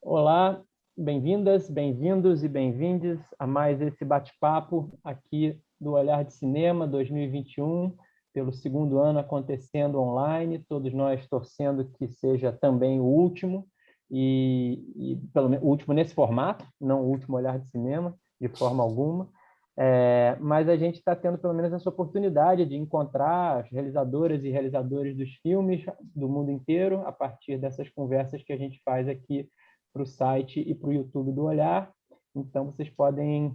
Olá, bem-vindas, bem-vindos e bem-vindes a mais esse bate-papo aqui do Olhar de Cinema 2021, pelo segundo ano acontecendo online, todos nós torcendo que seja também o último, e pelo menos o último nesse formato, não o último Olhar de Cinema, de forma alguma. Mas a gente está tendo pelo menos essa oportunidade de encontrar as realizadoras e realizadores dos filmes do mundo inteiro a partir dessas conversas que a gente faz aqui para o site e para o YouTube do Olhar. Então, vocês podem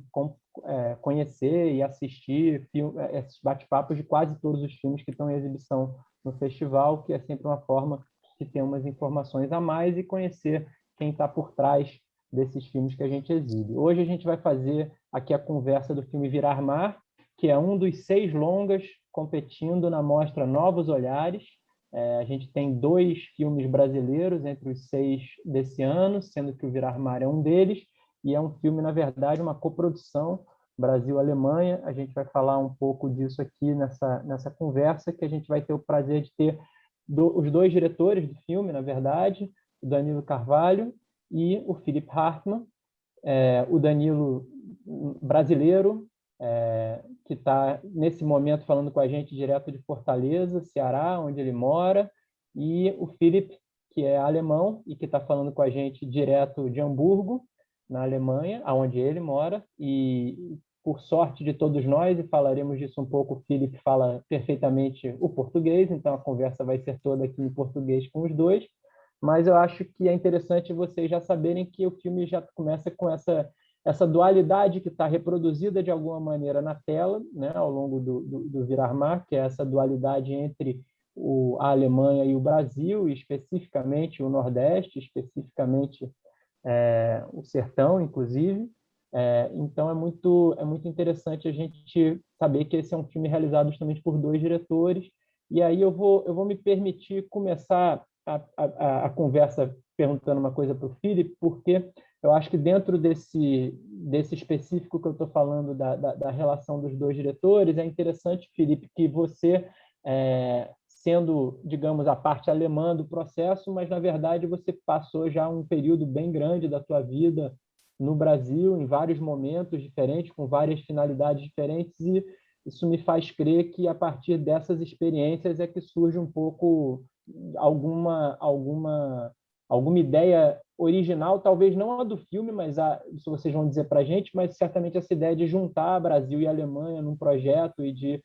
conhecer e assistir esses bate-papos de quase todos os filmes que estão em exibição no festival, que é sempre uma forma de ter umas informações a mais e conhecer quem está por trás desses filmes que a gente exibe. Hoje a gente vai fazer aqui a conversa do filme Virar Mar, que é um dos 6 longas competindo na mostra Novos Olhares. A gente tem 2 filmes brasileiros entre os 6 desse ano, sendo que o Virar Mar é um deles, e é um filme, na verdade, uma coprodução Brasil-Alemanha. A gente vai falar um pouco disso aqui nessa conversa, que a gente vai ter o prazer de ter os 2 diretores do filme, na verdade, o Danilo Carvalho e o Philipp Hartmann. O Danilo brasileiro, que está nesse momento falando com a gente direto de Fortaleza, Ceará, onde ele mora, e o Philipp, que é alemão e que está falando com a gente direto de Hamburgo, na Alemanha, onde ele mora, e por sorte de todos nós, e falaremos disso um pouco, o Philipp fala perfeitamente o português, então a conversa vai ser toda aqui em português com os dois, mas eu acho que é interessante vocês já saberem que o filme já começa com essa dualidade que está reproduzida de alguma maneira na tela, né, ao longo do Virar Mar, que é essa dualidade entre a Alemanha e o Brasil, e especificamente o Nordeste, especificamente o Sertão, inclusive. Então, é muito interessante a gente saber que esse é um filme realizado justamente por 2 diretores, e aí eu vou me permitir começar a conversa perguntando uma coisa para o Felipe, porque eu acho que dentro desse específico que eu estou falando da relação dos 2 diretores, é interessante, Felipe, que você, sendo, digamos, a parte alemã do processo, mas, na verdade, você passou já um período bem grande da tua vida no Brasil, em vários momentos diferentes, com várias finalidades diferentes, e isso me faz crer que, a partir dessas experiências, é que surge um pouco alguma ideia original, talvez não a do filme, mas isso vocês vão dizer para a gente, mas certamente essa ideia de juntar Brasil e Alemanha num projeto e de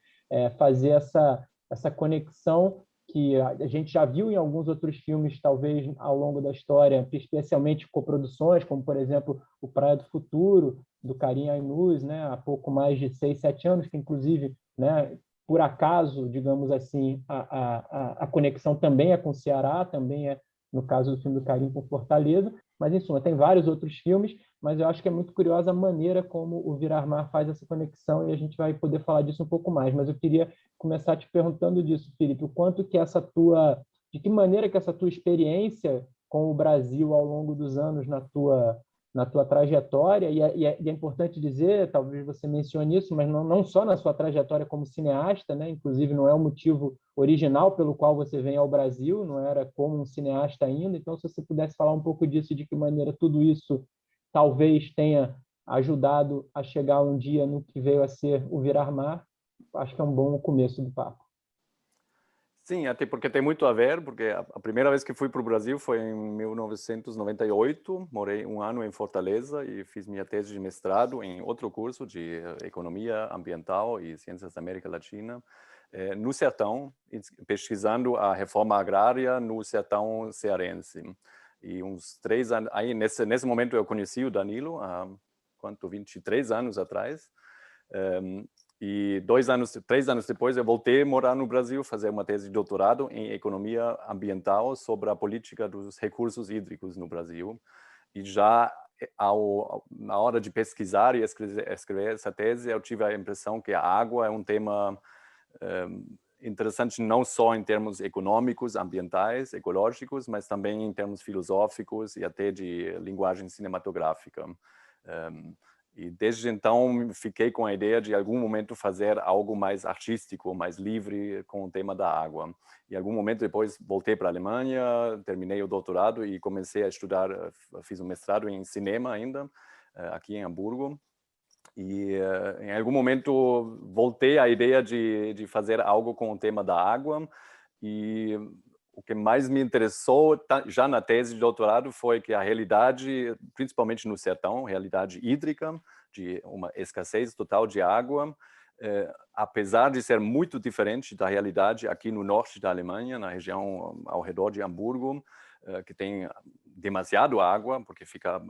fazer essa conexão que a gente já viu em alguns outros filmes, talvez ao longo da história, especialmente coproduções, como, por exemplo, o Praia do Futuro, do Karim Ainuz, né, há pouco mais de 6, 7 anos, que, inclusive, né, por acaso, digamos assim, a conexão também é com o Ceará, também é, no caso do filme do Karim, com Fortaleza, mas, em suma, tem vários outros filmes, mas eu acho que é muito curiosa a maneira como o Virar Mar faz essa conexão, e a gente vai poder falar disso um pouco mais, mas eu queria começar te perguntando disso, Felipe, o quanto que de que maneira que essa tua experiência com o Brasil ao longo dos anos na tua trajetória, e é importante dizer, talvez você mencione isso, mas não só na sua trajetória como cineasta, né? Inclusive não é o motivo original pelo qual você vem ao Brasil, não era como um cineasta ainda, então se você pudesse falar um pouco disso, de que maneira tudo isso talvez tenha ajudado a chegar um dia no que veio a ser o Virar Mar, acho que é um bom começo do papo. Sim, até porque tem muito a ver, porque a primeira vez que fui para o Brasil foi em 1998, morei um ano em Fortaleza e fiz minha tese de mestrado em outro curso de Economia Ambiental e Ciências da América Latina, no Sertão, pesquisando a reforma agrária no Sertão cearense. E uns 3 anos, aí nesse momento eu conheci o Danilo, há 23 anos atrás, e 3 anos depois, eu voltei a morar no Brasil, fazer uma tese de doutorado em economia ambiental sobre a política dos recursos hídricos no Brasil. E já na hora de pesquisar e escrever essa tese, eu tive a impressão que a água é um tema interessante não só em termos econômicos, ambientais, ecológicos, mas também em termos filosóficos e até de linguagem cinematográfica. E desde então fiquei com a ideia de, em algum momento, fazer algo mais artístico, mais livre com o tema da água. Em algum momento depois voltei para a Alemanha, terminei o doutorado e comecei a estudar, fiz um mestrado em cinema ainda, aqui em Hamburgo. E em algum momento voltei à ideia de fazer algo com o tema da água. E o que mais me interessou já na tese de doutorado foi que a realidade, principalmente no sertão, realidade hídrica, de uma escassez total de água, apesar de ser muito diferente da realidade aqui no norte da Alemanha, na região ao redor de Hamburgo, que tem demasiado água, porque fica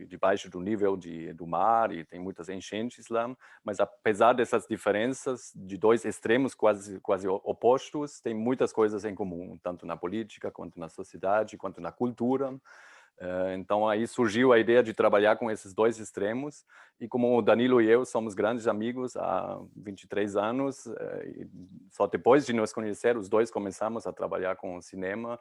debaixo do nível do mar e tem muitas enchentes lá, mas apesar dessas diferenças de dois extremos quase opostos, tem muitas coisas em comum, tanto na política, quanto na sociedade, quanto na cultura. Então aí surgiu a ideia de trabalhar com esses dois extremos, e como o Danilo e eu somos grandes amigos há 23 anos, e só depois de nos conhecer, os dois começamos a trabalhar com o cinema,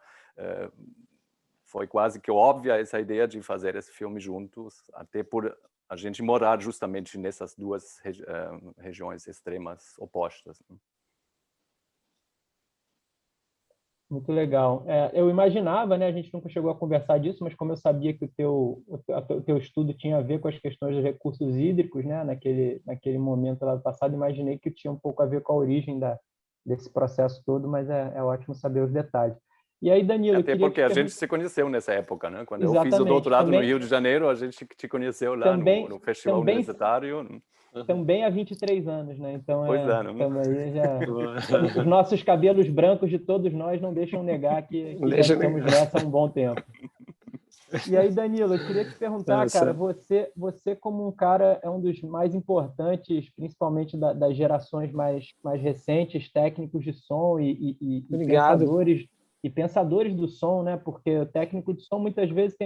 foi quase que óbvia essa ideia de fazer esse filme juntos, até por a gente morar justamente nessas duas regiões extremas opostas. Muito legal. Eu imaginava, né, a gente nunca chegou a conversar disso, mas como eu sabia que o teu estudo tinha a ver com as questões dos recursos hídricos, né, naquele momento lá do passado, imaginei que tinha um pouco a ver com a origem desse processo todo, mas é ótimo saber os detalhes. E aí, Danilo, eu Até queria porque te a gente perguntar... se conheceu nessa época, né? Quando eu fiz o Exatamente. doutorado no Rio de Janeiro, a gente te conheceu lá Também, no Festival também, Universitário. também há 23 anos, né? Então, Pois é, né? também já... Os nossos cabelos brancos de todos nós não deixam negar que já estamos nessa há um bom tempo. E aí, Danilo, eu queria te perguntar, cara, você como um cara é um dos mais importantes, principalmente das gerações mais recentes, técnicos de som e Obrigado. pensadores do som, né? Porque o técnico de som muitas vezes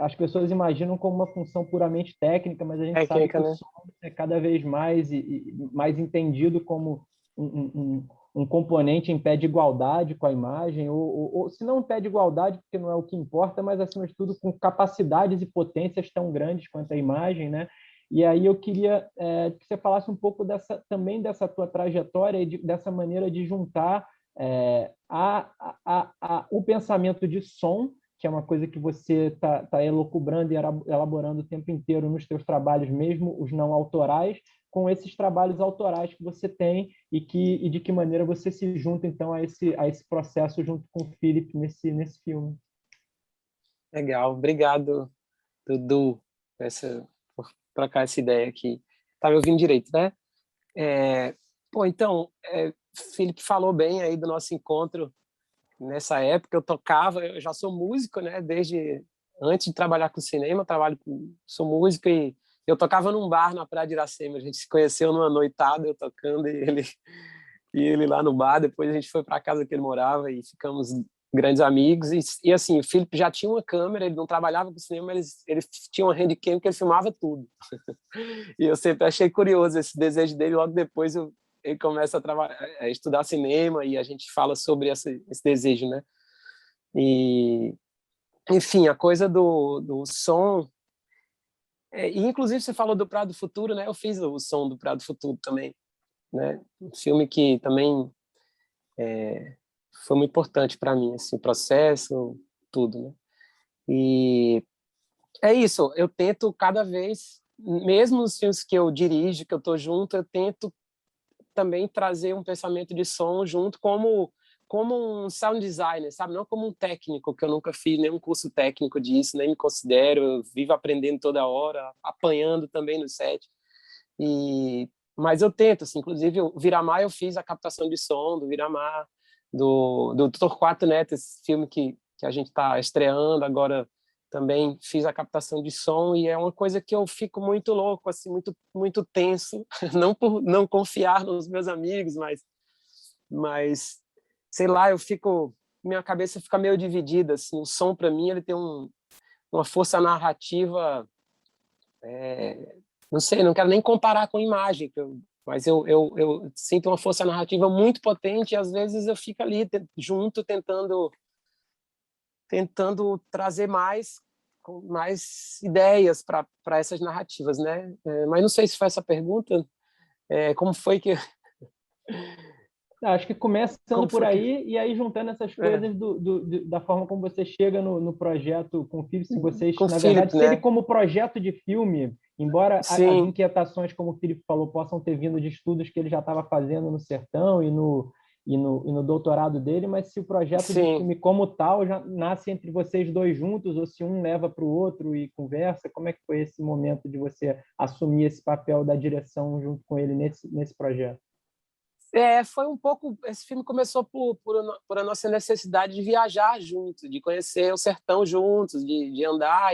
as pessoas imaginam como uma função puramente técnica, mas a gente sabe que Técnica, o né? som é cada vez mais e mais entendido como um componente em pé de igualdade com a imagem, ou se não em pé de igualdade, porque não é o que importa, mas, acima de tudo, com capacidades e potências tão grandes quanto a imagem, né? E aí eu queria que você falasse um pouco também dessa tua trajetória e dessa maneira de juntar o pensamento de som, que é uma coisa que você está elucubrando e elaborando o tempo inteiro nos teus trabalhos, mesmo os não autorais, com esses trabalhos autorais que você tem e de que maneira você se junta, então, a esse processo junto com o Philip nesse filme. Legal. Obrigado, Dudu, por trocar essa ideia aqui. Tá me ouvindo direito, né? Então, Felipe falou bem aí do nosso encontro. Nessa época eu já sou músico, né? Desde antes de trabalhar com cinema, sou músico e eu tocava num bar na Praia de Iracema. A gente se conheceu numa noitada, eu tocando e ele lá no bar. Depois a gente foi para a casa que ele morava e ficamos grandes amigos. E assim, o Felipe já tinha uma câmera, ele não trabalhava com cinema, mas ele tinha uma handicam que ele filmava tudo. E eu sempre achei curioso esse desejo dele. Logo depois ele começa a estudar cinema e a gente fala sobre esse desejo, né? E, enfim, a coisa do som... e inclusive você falou do Prado Futuro, né? Eu fiz o som do Prado Futuro também, né? Um filme que também foi muito importante para mim, assim, o processo, tudo, né? E é isso, eu tento cada vez, mesmo nos filmes que eu dirijo, que eu estou junto, eu tento também trazer um pensamento de som junto como um sound designer, sabe? Não como um técnico, que eu nunca fiz nenhum curso técnico disso, nem me considero, eu vivo aprendendo toda hora, apanhando também no set. Mas eu tento, assim, inclusive o Viramar eu fiz a captação de som do Viramar, do Torquato Neto, esse filme que a gente está estreando agora, também fiz a captação de som e é uma coisa que eu fico muito louco, assim, muito, muito tenso, não por não confiar nos meus amigos, mas sei lá, minha cabeça fica meio dividida, assim, o som para mim ele tem uma força narrativa, não sei, não quero nem comparar com imagem, mas eu sinto uma força narrativa muito potente e às vezes eu fico ali junto tentando trazer mais com mais ideias para essas narrativas, né? Mas não sei se foi essa pergunta. Como foi que... Acho que começando por aí, e aí juntando essas coisas da forma como você chega no projeto com o Philip, se vocês, com na Philip, verdade, se ele né? como projeto de filme, embora as Sim, inquietações, como o Philip falou, possam ter vindo de estudos que ele já estava fazendo no Sertão e no doutorado dele, mas se o projeto de sim. filme como tal já nasce entre vocês dois juntos, ou se um leva para o outro e conversa, como é que foi esse momento de você assumir esse papel da direção junto com ele nesse projeto? Foi um pouco... Esse filme começou por a nossa necessidade de viajar juntos, de conhecer o sertão juntos, de andar.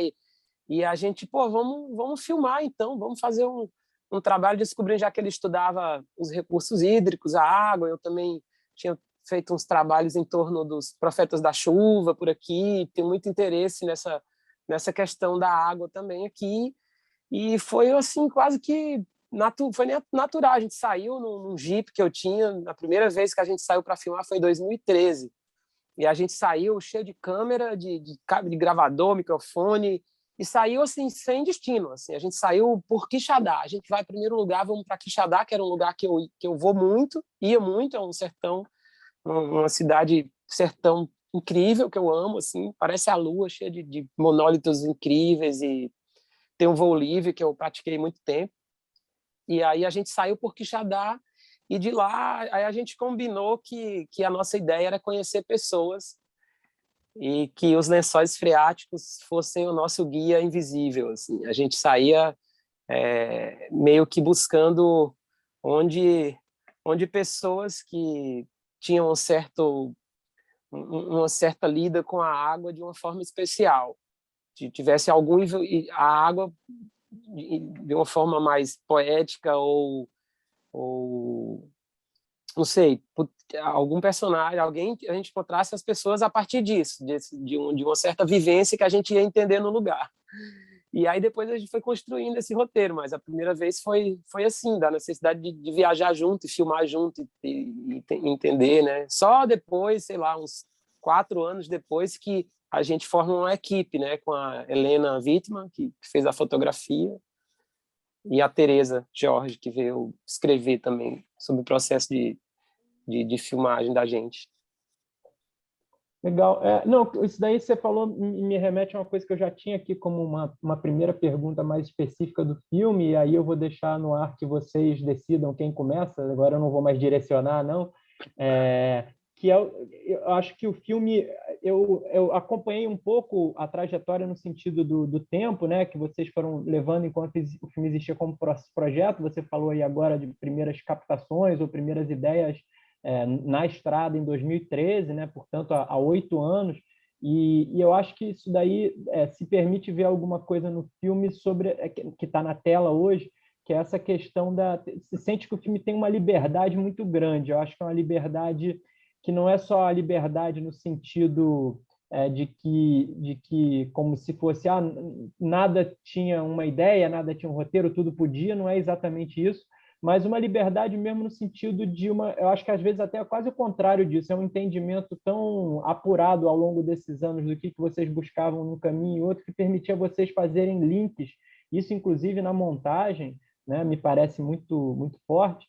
E a gente, vamos filmar então, vamos fazer um trabalho descobrindo, já que ele estudava os recursos hídricos, a água. Eu também tinha feito uns trabalhos em torno dos profetas da chuva por aqui, tenho muito interesse nessa questão da água também aqui. E foi assim, quase que foi natural. A gente saiu num Jeep que eu tinha. A primeira vez que a gente saiu para filmar foi em 2013. E a gente saiu cheio de câmera, de gravador, microfone, e saiu assim, sem destino. Assim. A gente saiu por Quixadá. A gente vai, em primeiro lugar, vamos para Quixadá, que era um lugar que eu vou muito, ia muito, é um sertão, uma cidade sertão incrível, que eu amo, assim, parece a lua, cheia de monólitos incríveis, e tem um voo livre que eu pratiquei muito tempo. E aí a gente saiu por Quixadá, e de lá aí a gente combinou que a nossa ideia era conhecer pessoas e que os lençóis freáticos fossem o nosso guia invisível. Assim. A gente saía meio que buscando onde pessoas que tinham uma certa lida com a água de uma forma especial, tivesse a água de uma forma mais poética ou não sei, algum personagem, alguém, a gente encontrasse as pessoas a partir disso, de uma certa vivência que a gente ia entender no lugar. E aí depois a gente foi construindo esse roteiro, mas a primeira vez foi assim, da necessidade de viajar junto e filmar junto e entender, né? Só depois, sei lá, uns 4 anos depois que a gente forma uma equipe, né? Com a Helena Wittmann, que fez a fotografia, e a Teresa Jorge, que veio escrever também sobre o processo de filmagem da gente. Legal. Não, isso daí você falou me remete a uma coisa que eu já tinha aqui como uma primeira pergunta mais específica do filme, e aí eu vou deixar no ar que vocês decidam quem começa, agora eu não vou mais direcionar, não. Eu acho que o filme, eu acompanhei um pouco a trajetória no sentido do tempo, né, que vocês foram levando enquanto o filme existia como projeto. Você falou aí agora de primeiras captações ou primeiras ideias na estrada em 2013, né? Portanto, há 8 anos, e eu acho que isso daí se permite ver alguma coisa no filme sobre que está na tela hoje, que é essa questão se sente que o filme tem uma liberdade muito grande. Eu acho que é uma liberdade que não é só a liberdade no sentido de que como se fosse nada tinha uma ideia, nada tinha um roteiro, tudo podia, não é exatamente isso, mas uma liberdade mesmo no sentido eu acho que às vezes até é quase o contrário disso, é um entendimento tão apurado ao longo desses anos do que vocês buscavam num caminho e outro, que permitia vocês fazerem links, isso inclusive na montagem, né, me parece muito, muito forte,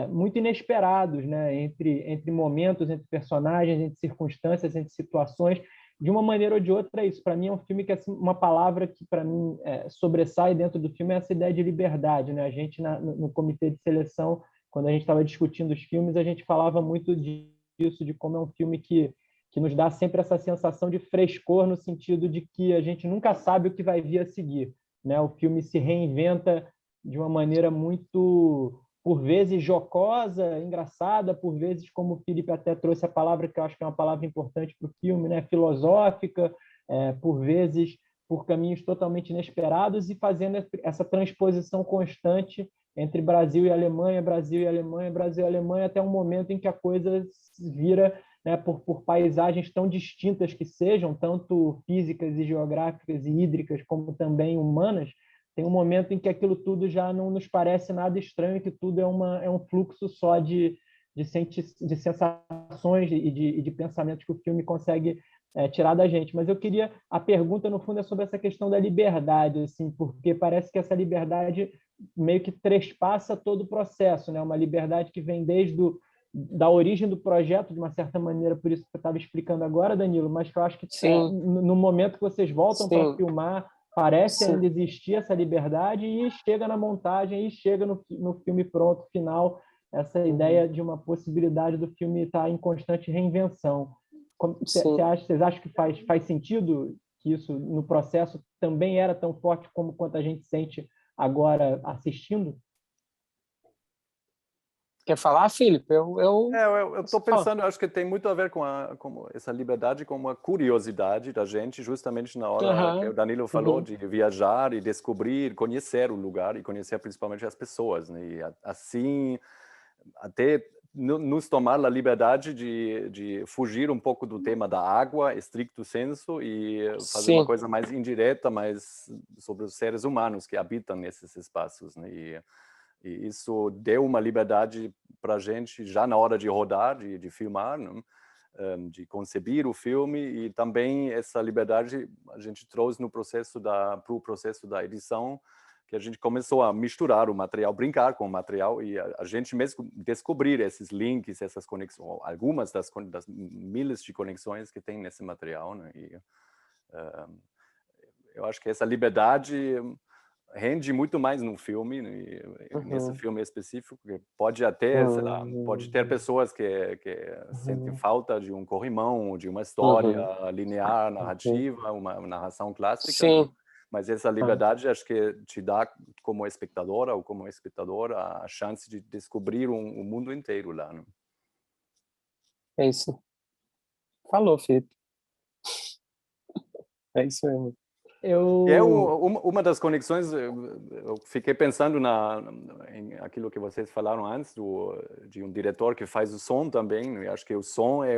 muito inesperados, né, entre momentos, entre personagens, entre circunstâncias, entre situações. De uma maneira ou de outra, é isso. Para mim, é um filme que, assim, uma palavra que, para mim, sobressai dentro do filme é essa ideia de liberdade, né? A gente, no comitê de seleção, quando a gente estava discutindo os filmes, a gente falava muito disso, de como é um filme que nos dá sempre essa sensação de frescor, no sentido de que a gente nunca sabe o que vai vir a seguir, né? O filme se reinventa de uma maneira muito, por vezes, jocosa, engraçada, por vezes, como o Felipe até trouxe a palavra, que eu acho que é uma palavra importante para o filme, né? Filosófica, por vezes, por caminhos totalmente inesperados, e fazendo essa transposição constante entre Brasil e Alemanha, Brasil e Alemanha, Brasil e Alemanha, até um momento em que a coisa vira, né, por paisagens tão distintas que sejam, tanto físicas e geográficas e hídricas, como também humanas, tem um momento em que aquilo tudo já não nos parece nada estranho, que tudo é um fluxo só de de sensações e de pensamentos que o filme consegue tirar da gente. Mas a pergunta, no fundo, é sobre essa questão da liberdade, assim, porque parece que essa liberdade meio que trespassa todo o processo, né? Uma liberdade que vem da origem do projeto, de uma certa maneira, por isso que eu estava explicando agora, Danilo, mas que eu acho que no momento que vocês voltam para filmar, parece ainda existir essa liberdade e chega na montagem e chega no filme pronto, final, essa ideia de uma possibilidade do filme estar em constante reinvenção. Vocês acham que faz sentido que isso no processo também era tão forte como quanto a gente sente agora assistindo? Quer falar, Felipe? Eu estou pensando, acho que tem muito a ver com essa liberdade, com uma curiosidade da gente, justamente na hora que o Danilo falou de viajar e descobrir, conhecer o lugar e conhecer principalmente as pessoas, né? E assim, até nos tomar a liberdade de fugir um pouco do tema da água, estricto senso, e fazer uma coisa mais indireta, mais sobre os seres humanos que habitam nesses espaços, né? E isso deu uma liberdade para a gente já na hora de rodar, de filmar, né? De conceber o filme, e também essa liberdade a gente trouxe para o processo da edição, que a gente começou a misturar o material, brincar com o material e a gente mesmo descobrir esses links, essas conexões, algumas das milhares de conexões que tem nesse material, né? E eu acho que essa liberdade rende muito mais no filme, nesse filme específico, que pode até, sei lá, pode ter pessoas que sentem falta de um corrimão, de uma história linear, narrativa, uma narração clássica, né? Mas essa liberdade acho que te dá, como espectadora ou como espectador, a chance de descobrir o mundo inteiro lá, né? É isso. Falou, Felipe. É isso mesmo. Uma das conexões, eu fiquei pensando em aquilo que vocês falaram antes, de um diretor que faz o som também. Eu acho que o som é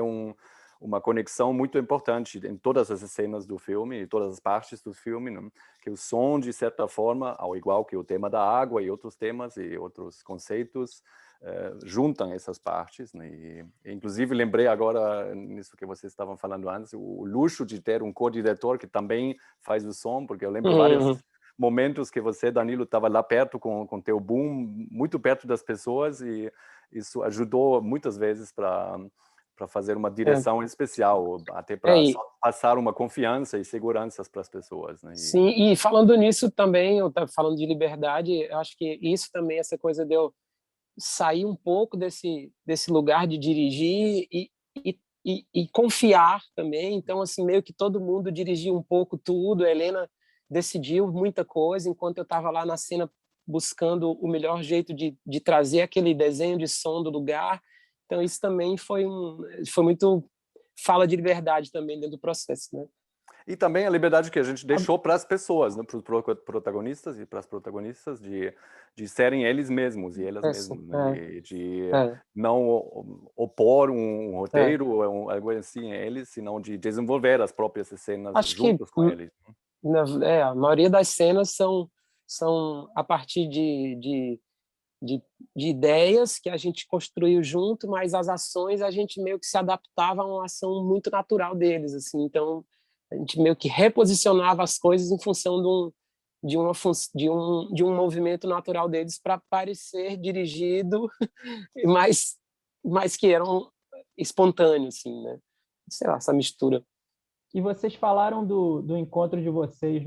uma conexão muito importante em todas as cenas do filme, em todas as partes do filme, né? Que o som, de certa forma, ao igual que o tema da água e outros temas e outros conceitos, juntam essas partes, né? E, inclusive, lembrei agora, nisso que vocês estavam falando antes, o luxo de ter um co-diretor que também faz o som, porque eu lembro vários momentos que você, Danilo, estava lá perto com teu boom, muito perto das pessoas, e isso ajudou muitas vezes para fazer uma direção especial, até para passar uma confiança e segurança para as pessoas, né? Sim, e falando nisso também, eu estava falando de liberdade, eu acho que isso também, essa coisa de eu sair um pouco desse lugar de dirigir e confiar também. Então, assim, meio que todo mundo dirigia um pouco tudo. A Helena decidiu muita coisa, enquanto eu estava lá na cena buscando o melhor jeito de trazer aquele desenho de som do lugar. Então, isso também foi muito fala de liberdade também dentro do processo, né? E também a liberdade que a gente deixou para as pessoas, né? Para os protagonistas e para as protagonistas, de serem eles mesmos e elas mesmas, né? E de não opor um roteiro ou algo assim a eles, senão de desenvolver as próprias cenas juntos com eles. A maioria das cenas são a partir de ideias que a gente construiu junto, mas as ações a gente meio que se adaptava a uma ação muito natural deles, assim. Então a gente meio que reposicionava as coisas em função de um movimento natural deles para parecer dirigido, mas que eram espontâneos, assim, né? Sei lá, essa mistura. E vocês falaram do encontro de vocês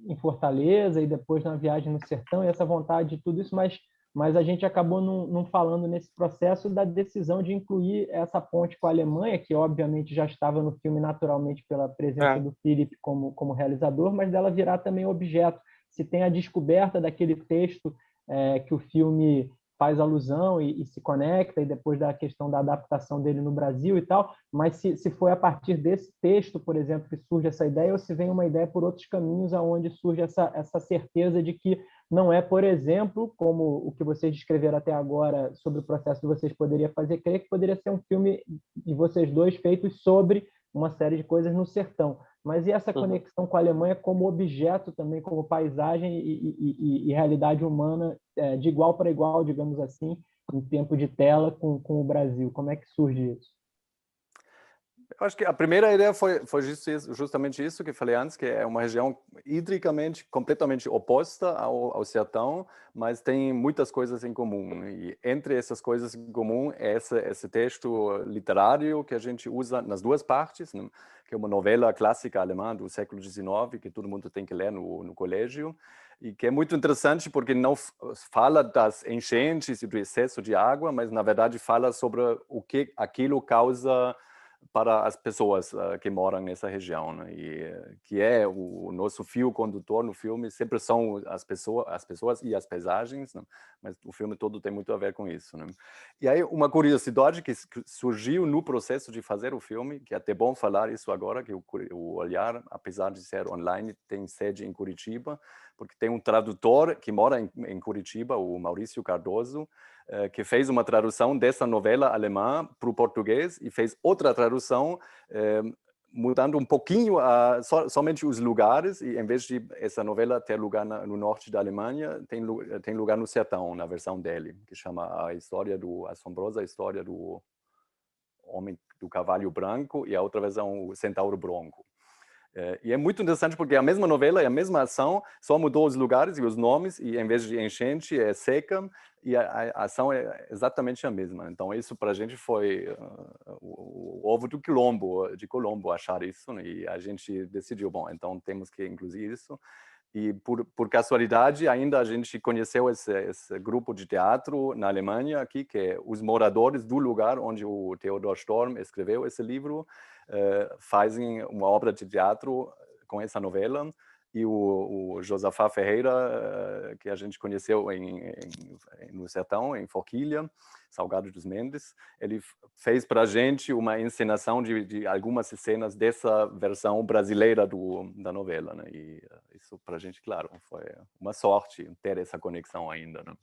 em Fortaleza e depois na viagem no sertão, e essa vontade de tudo isso, mas a gente acabou não falando nesse processo da decisão de incluir essa ponte com a Alemanha, que obviamente já estava no filme naturalmente pela presença do Philip como realizador, mas dela virar também objeto. Se tem a descoberta daquele texto que o filme faz alusão e se conecta, e depois da questão da adaptação dele no Brasil e tal, mas se foi a partir desse texto, por exemplo, que surge essa ideia, ou se vem uma ideia por outros caminhos aonde surge essa certeza de que não é, por exemplo, como o que vocês descreveram até agora sobre o processo que vocês poderiam fazer, creio que poderia ser um filme de vocês dois feitos sobre uma série de coisas no sertão. Mas e essa conexão com a Alemanha como objeto também, como paisagem e realidade humana de igual para igual, digamos assim, em tempo de tela com o Brasil? Como é que surge isso? Eu acho que a primeira ideia foi justamente isso que eu falei antes, que é uma região hidricamente completamente oposta ao sertão, mas tem muitas coisas em comum. E entre essas coisas em comum é esse texto literário que a gente usa nas duas partes, né? Que é uma novela clássica alemã do século XIX, que todo mundo tem que ler no colégio, e que é muito interessante porque não fala das enchentes e do excesso de água, mas na verdade fala sobre o que aquilo causa para as pessoas que moram nessa região, né? E que é o nosso fio condutor no filme, sempre são as pessoas e as paisagens, né? Mas o filme todo tem muito a ver com isso, né? E aí uma curiosidade que surgiu no processo de fazer o filme, que é até bom falar isso agora, que o Olhar, apesar de ser online, tem sede em Curitiba, porque tem um tradutor que mora em Curitiba, o Maurício Cardoso, que fez uma tradução dessa novela alemã para o português e fez outra tradução mudando um pouquinho somente os lugares, e em vez de essa novela ter lugar no norte da Alemanha, tem lugar no sertão, na versão dele, que chama a assombrosa história do homem do cavalo branco, e a outra versão o centauro branco. E é muito interessante porque a mesma novela e a mesma ação, só mudou os lugares e os nomes, e em vez de enchente é seca, e a ação é exatamente a mesma. Então isso para a gente foi o ovo de Colombo achar isso, né? E a gente decidiu, bom, então temos que incluir isso. E por casualidade ainda a gente conheceu esse grupo de teatro na Alemanha aqui, que é os moradores do lugar onde o Theodor Storm escreveu esse livro, fazem uma obra de teatro com essa novela, e o Josafá Ferreira, que a gente conheceu no sertão, em Forquilha, Salgado dos Mendes, ele fez para a gente uma encenação de algumas cenas dessa versão brasileira da novela, né? E isso para a gente, claro, foi uma sorte ter essa conexão ainda, né?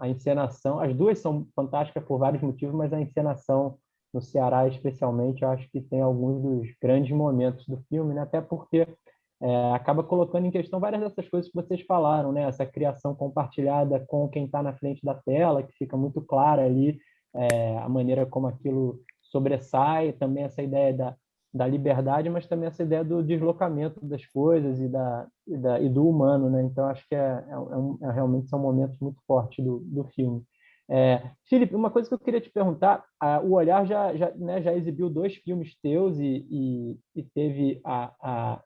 A encenação, as duas são fantásticas por vários motivos, mas a encenação no Ceará, especialmente, eu acho que tem alguns dos grandes momentos do filme, né? Até porque acaba colocando em questão várias dessas coisas que vocês falaram, né? Essa criação compartilhada com quem está na frente da tela, que fica muito clara ali, a maneira como aquilo sobressai, também essa ideia da liberdade, mas também essa ideia do deslocamento das coisas e do humano, né? Então acho que realmente são momentos muito fortes do filme. Felipe, uma coisa que eu queria te perguntar, o Olhar já exibiu 2 filmes teus e teve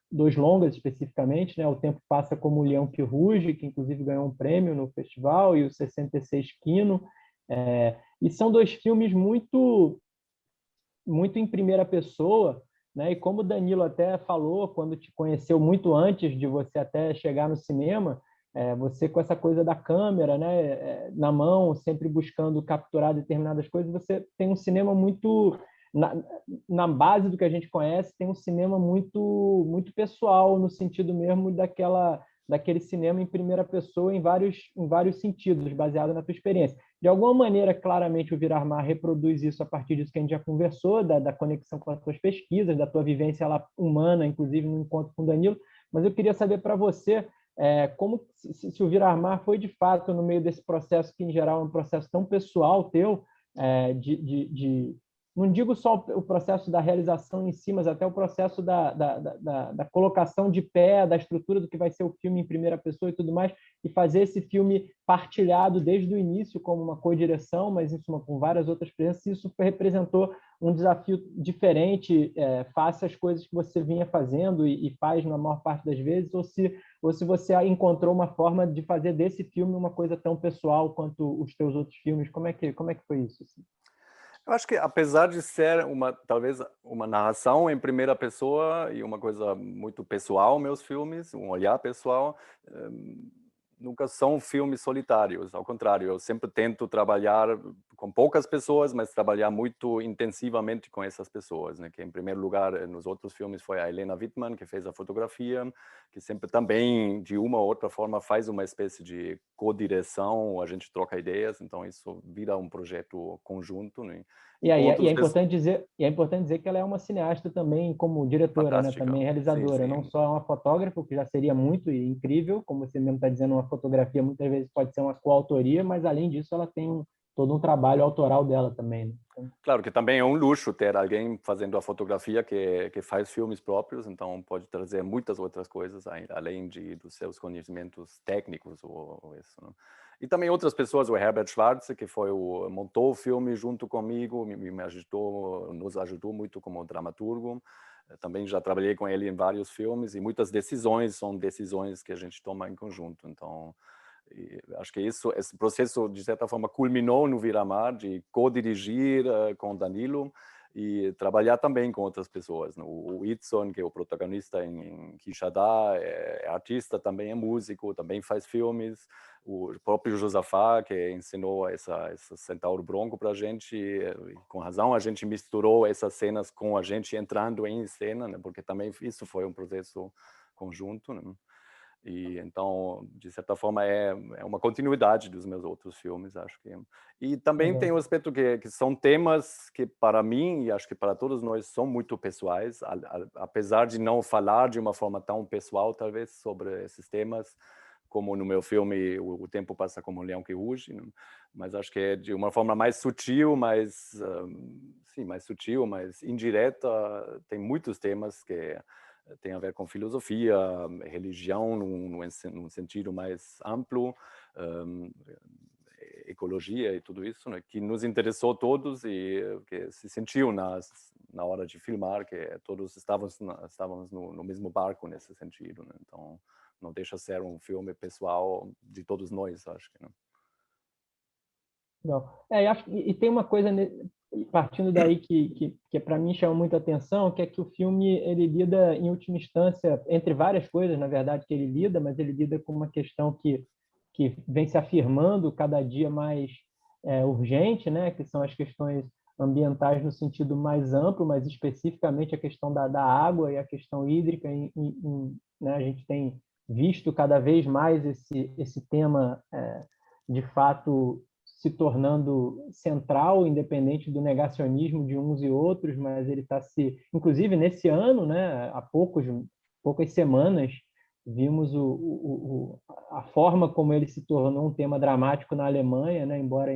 dois longas especificamente, né? O Tempo Passa Como o Leão que Ruge, que inclusive ganhou um prêmio no festival, e o 66 Quino. E são 2 filmes muito em primeira pessoa, né? E como o Danilo até falou, quando te conheceu muito antes de você até chegar no cinema, você com essa coisa da câmera, né, na mão, sempre buscando capturar determinadas coisas, você tem um cinema muito na base do que a gente conhece, tem um cinema muito pessoal, no sentido mesmo daquele cinema em primeira pessoa em vários sentidos, baseado na tua experiência. De alguma maneira, claramente, o Virar Mar reproduz isso a partir disso que a gente já conversou, da conexão com as tuas pesquisas, da tua vivência lá humana, inclusive no encontro com o Danilo. Mas eu queria saber para você como se o Virar Mar foi, de fato, no meio desse processo, que em geral é um processo tão pessoal teu, não digo só o processo da realização em si, mas até o processo da colocação de pé, da estrutura do que vai ser o filme em primeira pessoa e tudo mais, e fazer esse filme partilhado desde o início como uma co-direção, mas isso com várias outras presenças, isso representou um desafio diferente face às coisas que você vinha fazendo e faz na maior parte das vezes, ou se você encontrou uma forma de fazer desse filme uma coisa tão pessoal quanto os teus outros filmes. Como é que foi isso? Assim? Eu acho que, apesar de ser talvez uma narração em primeira pessoa e uma coisa muito pessoal, meus filmes, um olhar pessoal, nunca são filmes solitários. Ao contrário, eu sempre tento trabalhar com poucas pessoas, mas trabalhar muito intensivamente com essas pessoas, né? Que, em primeiro lugar, nos outros filmes foi a Helena Wittmann, que fez a fotografia, que sempre também, de uma ou outra forma, faz uma espécie de co-direção, a gente troca ideias, então isso vira um projeto conjunto, né? E é importante dizer que ela é uma cineasta também como diretora, né? Também realizadora, não só uma fotógrafa, que já seria muito incrível, como você mesmo está dizendo, uma fotografia muitas vezes pode ser uma coautoria, mas além disso ela tem todo um trabalho autoral dela também, né? Claro que também é um luxo ter alguém fazendo a fotografia que faz filmes próprios, então pode trazer muitas outras coisas além dos seus conhecimentos técnicos ou isso, né? E também outras pessoas, o Herbert Schwarze, que montou o filme junto comigo, nos ajudou muito como dramaturgo. Também já trabalhei com ele em vários filmes e muitas decisões são decisões que a gente toma em conjunto. Então, acho que esse processo, de certa forma, culminou no Viramar, de co-dirigir com Danilo e trabalhar também com outras pessoas. O Itzon, que é o protagonista em Quixadá, é artista, também é músico, também faz filmes. O próprio Josafá, que ensinou essa Centauro Bronco para a gente, e com razão a gente misturou essas cenas com a gente entrando em cena, né? Porque também isso foi um processo conjunto, né? E então, de certa forma, é uma continuidade dos meus outros filmes, acho que. E também tem o aspecto que são temas que, para mim, e acho que para todos nós, são muito pessoais, apesar de não falar de uma forma tão pessoal, talvez, sobre esses temas, como no meu filme O Tempo Passa Como um Leão que Ruge, né? Mas acho que é de uma forma mais sutil, mais sutil, mais indireta. Tem muitos temas que tem a ver com filosofia, religião num sentido mais amplo, ecologia e tudo isso, né, que nos interessou todos e que se sentiu na hora de filmar que todos estávamos no mesmo barco nesse sentido, né? Então não deixa de ser um filme pessoal de todos nós, acho que, né? Não. Acho e tem uma coisa partindo daí que para mim chama muita atenção, que é que o filme ele lida em última instância entre várias coisas, na verdade, que ele lida, mas ele lida com uma questão que vem se afirmando cada dia mais urgente, né? Que são as questões ambientais no sentido mais amplo, mas especificamente a questão da água e a questão hídrica. Né? A gente tem visto cada vez mais esse tema de fato se tornando central, independente do negacionismo de uns e outros, mas ele está inclusive nesse ano, né, há poucas semanas, vimos a forma como ele se tornou um tema dramático na Alemanha, né, embora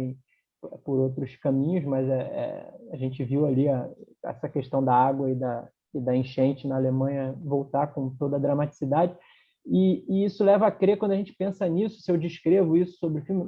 por outros caminhos, mas a gente viu ali essa questão da água e da enchente na Alemanha voltar com toda a dramaticidade. E isso leva a crer, quando a gente pensa nisso, se eu descrevo isso sobre o filme,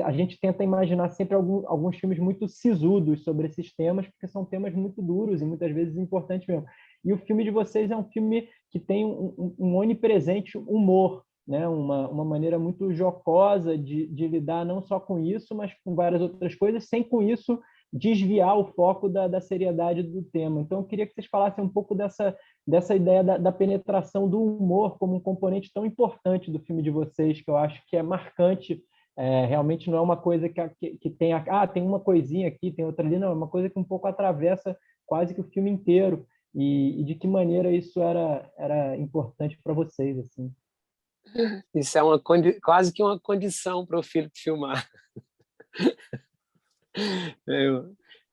a gente tenta imaginar sempre alguns filmes muito sisudos sobre esses temas, porque são temas muito duros e muitas vezes importantes mesmo. E o filme de vocês é um filme que tem um onipresente humor, né? Uma maneira muito jocosa de lidar não só com isso, mas com várias outras coisas, sem com isso desviar o foco da seriedade do tema. Então, eu queria que vocês falassem um pouco dessa ideia da penetração do humor como um componente tão importante do filme de vocês, que eu acho que é marcante. Realmente não é uma coisa que tem uma coisinha aqui, tem outra ali, não, é uma coisa que um pouco atravessa quase que o filme inteiro. E de que maneira isso era importante para vocês, assim? Isso é quase que uma condição para o Philip filmar.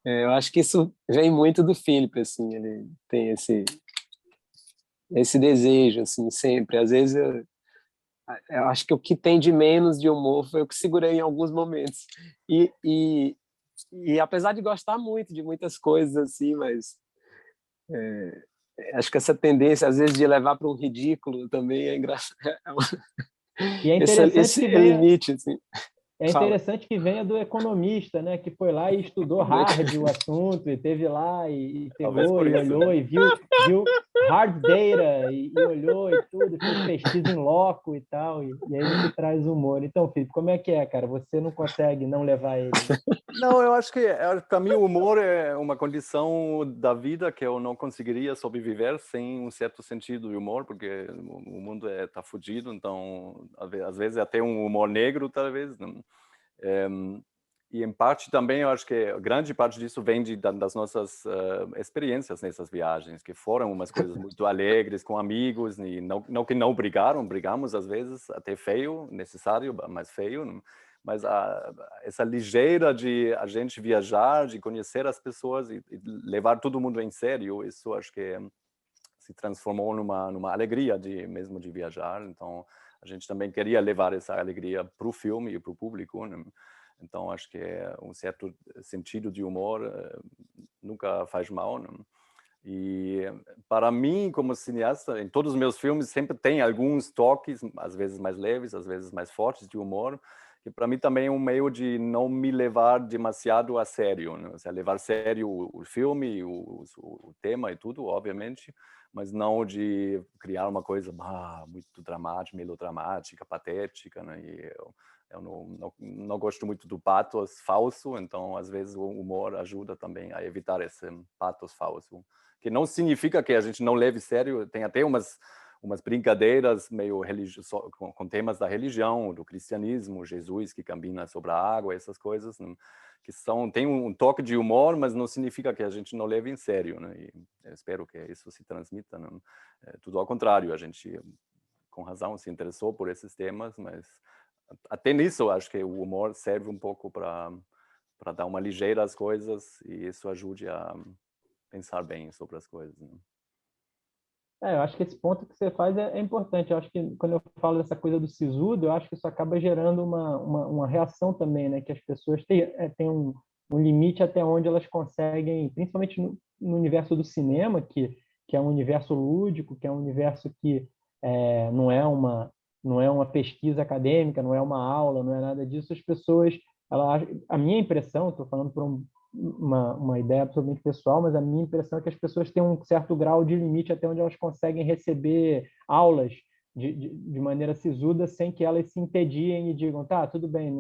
Eu acho que isso vem muito do Philip, assim, ele tem esse desejo, assim, sempre. Às vezes eu acho que o que tem de menos de humor foi o que segurei em alguns momentos. E apesar de gostar muito de muitas coisas, assim, mas acho que essa tendência, às vezes, de levar para um ridículo também é engraçado. E é interessante esse limite, assim. É interessante que venha do economista, né, que foi lá e estudou hard o assunto, e teve lá e pegou e olhou e viu hard data e olhou e tudo, fez pesquisa em loco e tal, e é ele que traz humor. Então, Felipe, como é que é, cara? Você não consegue não levar ele? Não, eu acho que para mim o humor é uma condição da vida que eu não conseguiria sobreviver sem um certo sentido de humor, porque o mundo tá fudido, então às vezes até um humor negro, talvez, né? E em parte também eu acho que grande parte disso vem das nossas experiências nessas viagens, que foram umas coisas muito alegres com amigos, e não que não brigamos às vezes, até feio, necessário, mas feio, né? mas essa ligeira de a gente viajar, de conhecer as pessoas e levar todo mundo em sério, isso acho que se transformou numa alegria mesmo de viajar. Então, a gente também queria levar essa alegria para o filme e para o público, né? Então, acho que um certo sentido de humor nunca faz mal, né? E para mim, como cineasta, em todos os meus filmes sempre tem alguns toques, às vezes mais leves, às vezes mais fortes de humor, que para mim também é um meio de não me levar demasiado a sério, né? Ou seja, levar a sério o filme, o tema e tudo, obviamente, mas não de criar uma coisa muito dramática, melodramática, patética, né? E eu não gosto muito do pathos falso, então às vezes o humor ajuda também a evitar esse pathos falso, que não significa que a gente não leve sério. Tem até umas brincadeiras meio com temas da religião, do cristianismo, Jesus que caminha sobre a água, essas coisas, né? Que tem um toque de humor, mas não significa que a gente não leve em sério, né? E eu espero que isso se transmita, né? Tudo ao contrário, a gente com razão se interessou por esses temas, mas até nisso eu acho que o humor serve um pouco para dar uma ligeira às coisas, e isso ajude a pensar bem sobre as coisas, né? Eu acho que esse ponto que você faz é importante. Eu acho que quando eu falo dessa coisa do sisudo, eu acho que isso acaba gerando uma reação também, né? Que as pessoas têm um limite até onde elas conseguem, principalmente no universo do cinema, que é um universo lúdico, que é um universo que não é uma pesquisa acadêmica, não é uma aula, não é nada disso. As pessoas, a minha impressão, estou falando por uma ideia absolutamente pessoal, mas a minha impressão é que as pessoas têm um certo grau de limite até onde elas conseguem receber aulas de maneira sisuda sem que elas se entediem e digam, tá, tudo bem,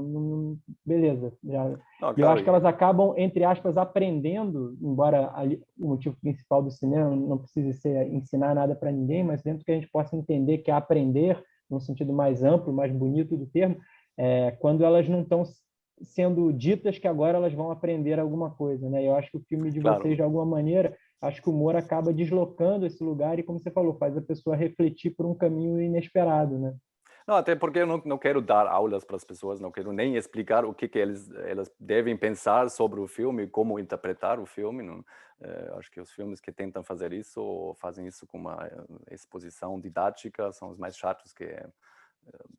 beleza. Não, E eu claro, acho que elas acabam, entre aspas, aprendendo, embora o motivo principal do cinema não precise ser ensinar nada para ninguém, mas dentro que a gente possa entender que é aprender, num sentido mais amplo, mais bonito do termo, quando elas não estão sendo ditas que agora elas vão aprender alguma coisa, né? Eu acho que o filme de vocês, de alguma maneira, acho que o humor acaba deslocando esse lugar e, como você falou, faz a pessoa refletir por um caminho inesperado, né? Não, até porque eu não quero dar aulas para as pessoas, não quero nem explicar o que elas devem pensar sobre o filme, como interpretar o filme. Não, acho que os filmes que tentam fazer isso, ou fazem isso com uma exposição didática, são os mais chatos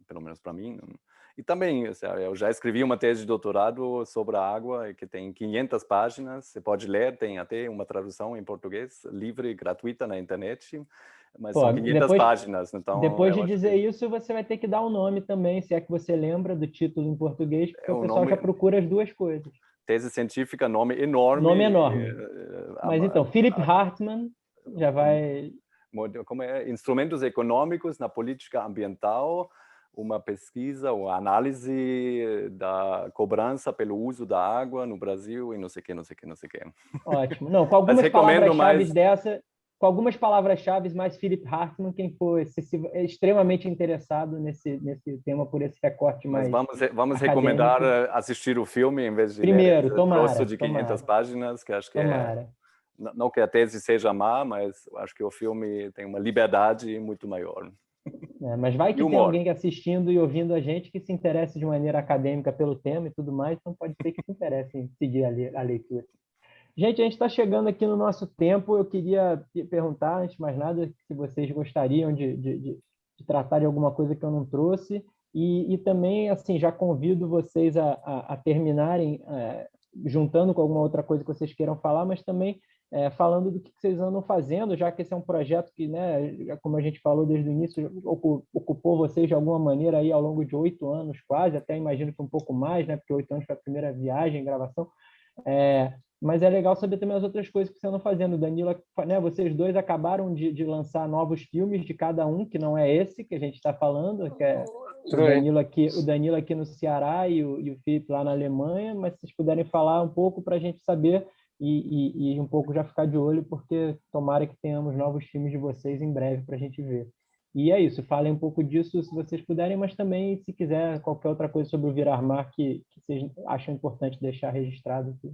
pelo menos para mim. E também, eu já escrevi uma tese de doutorado sobre a água, que tem 500 páginas, você pode ler, tem até uma tradução em português, livre, gratuita na internet, mas são 500 páginas, então depois de eu acho dizer isso, você vai ter que dar um nome também, se é que você lembra do título em português, porque o pessoal já procura as duas coisas. Tese científica, nome enorme. Nome enorme. Mas então, Philip Hartman já vai... Como é? Instrumentos econômicos na política ambiental, uma pesquisa ou análise da cobrança pelo uso da água no Brasil e não sei o que, não sei o que, não sei o que. Ótimo. Não, com algumas palavras-chave com algumas palavras-chave mais Philip Hartman, quem for extremamente interessado nesse tema por esse recorte mais vamos acadêmico. Recomendar assistir o filme em vez de primeiro, ler tomara, grosso de 500 páginas, que acho que não que a tese seja má, mas acho que o filme tem uma liberdade muito maior. Mas vai que tem alguém assistindo e ouvindo a gente que se interesse de maneira acadêmica pelo tema e tudo mais, então pode ser que se interesse em seguir a leitura. Gente, a gente está chegando aqui no nosso tempo. Eu queria perguntar, antes de mais nada, se vocês gostariam de tratar de alguma coisa que eu não trouxe. E também, assim, já convido vocês a terminarem juntando com alguma outra coisa que vocês queiram falar, mas também falando do que vocês andam fazendo, já que esse é um projeto que, né, como a gente falou desde o início, ocupou vocês de alguma maneira aí ao longo de 8 anos quase, até imagino que um pouco mais, né, porque 8 anos foi a primeira viagem, gravação. Mas é legal saber também as outras coisas que vocês andam fazendo. Danilo, né, vocês dois acabaram de lançar novos filmes de cada um, que não é esse que a gente está falando, que é o Danilo aqui no Ceará e o Felipe lá na Alemanha, mas se vocês puderem falar um pouco para a gente saber e um pouco já ficar de olho, porque tomara que tenhamos novos filmes de vocês em breve para a gente ver. E é isso, falem um pouco disso se vocês puderem, mas também, se quiser, qualquer outra coisa sobre o Virar Mar que vocês acham importante deixar registrado aqui.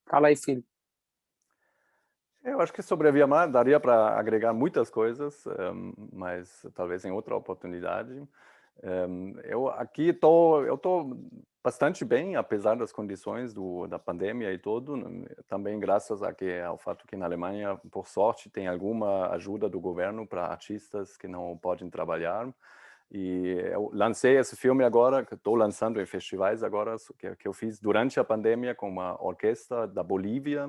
Fala aí, filho. Eu acho que sobre a Via Mar daria para agregar muitas coisas, mas talvez em outra oportunidade. Eu estou bastante bem, apesar das condições da pandemia e tudo. Também graças ao fato que na Alemanha, por sorte, tem alguma ajuda do governo para artistas que não podem trabalhar. E eu lancei esse filme agora, que estou lançando em festivais agora, que eu fiz durante a pandemia com uma orquestra da Bolívia,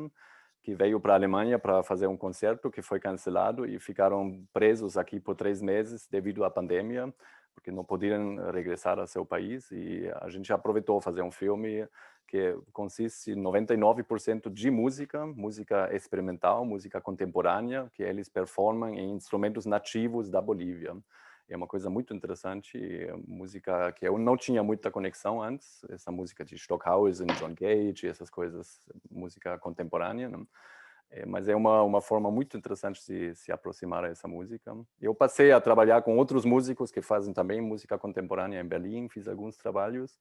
que veio para a Alemanha para fazer um concerto que foi cancelado e ficaram presos aqui por 3 meses devido à pandemia, porque não podiam regressar ao seu país. E a gente aproveitou fazer um filme que consiste em 99% de música experimental, música contemporânea, que eles performam em instrumentos nativos da Bolívia. É uma coisa muito interessante, música que eu não tinha muita conexão antes, essa música de Stockhausen, John Cage, essas coisas, música contemporânea, né? Mas é uma forma muito interessante de se aproximar a essa música. Eu passei a trabalhar com outros músicos que fazem também música contemporânea em Berlim, fiz alguns trabalhos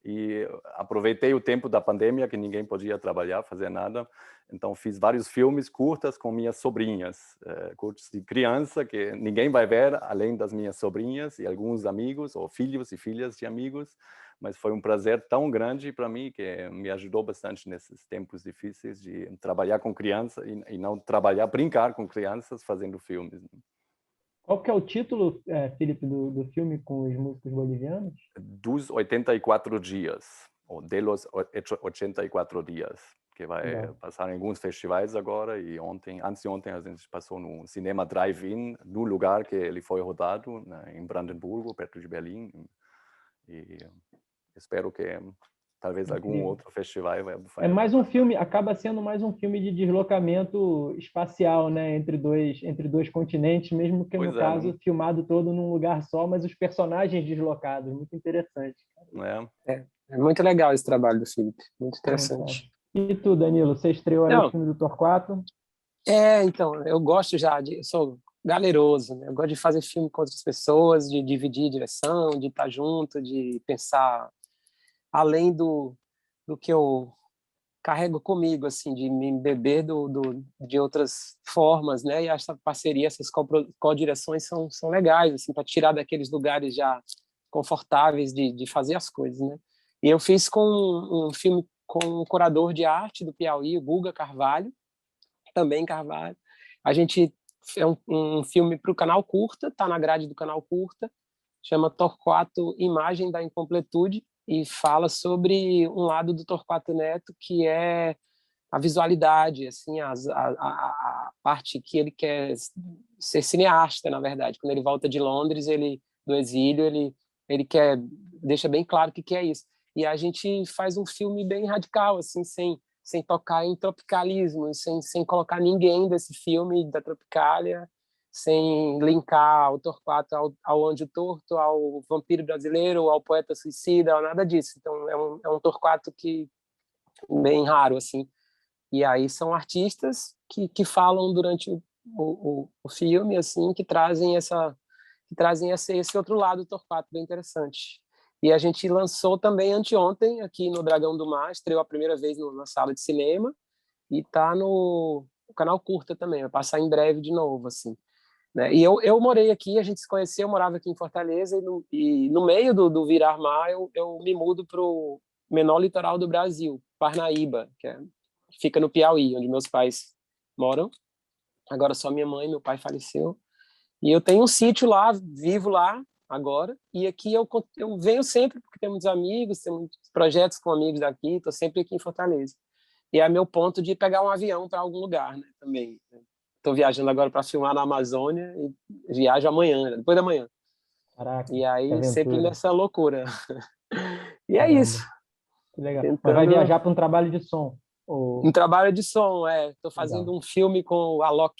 e aproveitei o tempo da pandemia, que ninguém podia trabalhar, fazer nada. Então fiz vários filmes curtas com minhas sobrinhas, curtos de criança, que ninguém vai ver além das minhas sobrinhas e alguns amigos, ou filhos e filhas de amigos. Mas foi um prazer tão grande para mim, que me ajudou bastante nesses tempos difíceis de trabalhar com crianças e não brincar com crianças fazendo filmes. Qual que é o título, Felipe, do filme com os músicos bolivianos? Dos 84 dias, ou de los 84 dias, que vai passar em alguns festivais agora. E antes de ontem, a gente passou no Cinema Drive-In, no lugar que ele foi rodado, né, em Brandenburgo, perto de Berlim. E espero que talvez algum outro festival vai. É mais um filme, acaba sendo mais um filme de deslocamento espacial, né, entre dois continentes, mesmo que no caso filmado todo num lugar só, mas os personagens deslocados, muito interessante. É muito legal esse trabalho do Felipe, muito interessante. E tu, Danilo, você estreou aí o filme do Torquato? Então, eu gosto eu sou galeroso, né? Eu gosto de fazer filme com outras pessoas, de dividir direção, de estar junto, de pensar além do que eu carrego comigo, assim, de me beber de outras formas, né? E essa parceria, essas co-direções são legais, assim, para tirar daqueles lugares já confortáveis de fazer as coisas, né? E eu fiz com um filme com um curador de arte do Piauí, o Guga Carvalho, também Carvalho. A gente é um filme para o Canal Curta, está na grade do Canal Curta, chama Torquato Imagem da Incompletude, e fala sobre um lado do Torquato Neto, que é a visualidade, assim, a parte que ele quer ser cineasta, na verdade. Quando ele volta de Londres, do exílio, ele deixa bem claro o que é isso. E a gente faz um filme bem radical, assim, sem tocar em tropicalismo, sem colocar ninguém desse filme da Tropicália, sem linkar o Torquato ao Anjo Torto, ao vampiro brasileiro, ao poeta suicida, nada disso. Então é um Torquato bem raro, assim. E aí são artistas que falam durante o filme, assim, que trazem esse outro lado do Torquato bem interessante. E a gente lançou também anteontem aqui no Dragão do Mar, estreou a primeira vez na sala de cinema e está no Canal Curta também, vai passar em breve de novo, assim. Né? E eu morei aqui, a gente se conheceu, eu morava aqui em Fortaleza, e no meio do virar mar eu me mudo para o menor litoral do Brasil, Parnaíba, que fica no Piauí, onde meus pais moram. Agora só minha mãe, meu pai faleceu. E eu tenho um sítio lá, vivo lá agora, e aqui eu venho sempre, porque tenho muitos amigos, tenho muitos projetos com amigos daqui, estou sempre aqui em Fortaleza. E é meu ponto de pegar um avião para algum lugar, né, também. Estou viajando agora para filmar na Amazônia e viajo amanhã, depois da manhã. Caraca, e aí sempre nessa loucura. E Caramba. É isso. Que legal. Mas vai viajar para um trabalho de som? Ou... Um trabalho de som, Estou fazendo um filme com o Alok.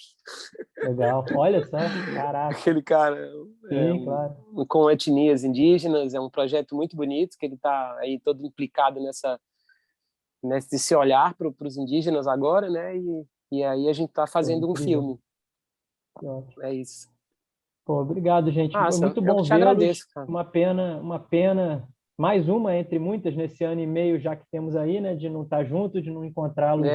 Legal. Olha só, caraca. Aquele cara. Sim, claro. Com etnias indígenas, é um projeto muito bonito, que ele está aí todo implicado nesse olhar para os indígenas agora, né? E aí a gente está fazendo um filme. É isso. Pô, obrigado, gente. Foi muito bom vê-los. Agradeço, cara. Uma pena, mais uma entre muitas nesse ano e meio já que temos aí, né? De não estar junto, de não encontrá-los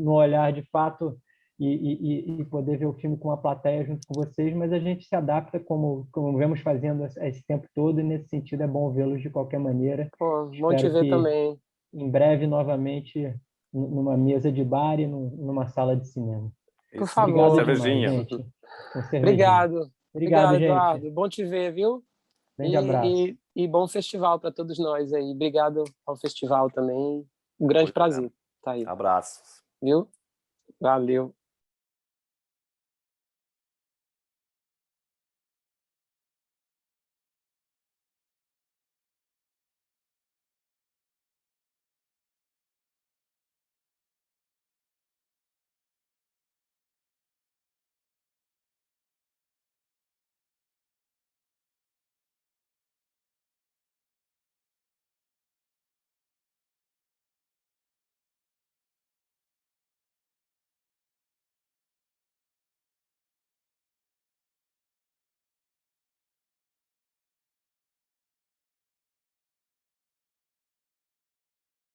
no olhar de fato e poder ver o filme com a plateia junto com vocês, mas a gente se adapta como vemos fazendo esse tempo todo, e nesse sentido é bom vê-los de qualquer maneira. Pô, bom te Espero ver que também. em breve novamente numa mesa de bar e numa sala de cinema. Por Isso, favor. Obrigado cervejinha. demais, gente. Com cervejinha. Obrigado. Obrigado, gente. Eduardo. Bom te ver, viu? Grande abraço. E bom festival para todos nós aí. Obrigado ao festival também. Um grande prazer. Tá aí. Abraços. Viu? Valeu.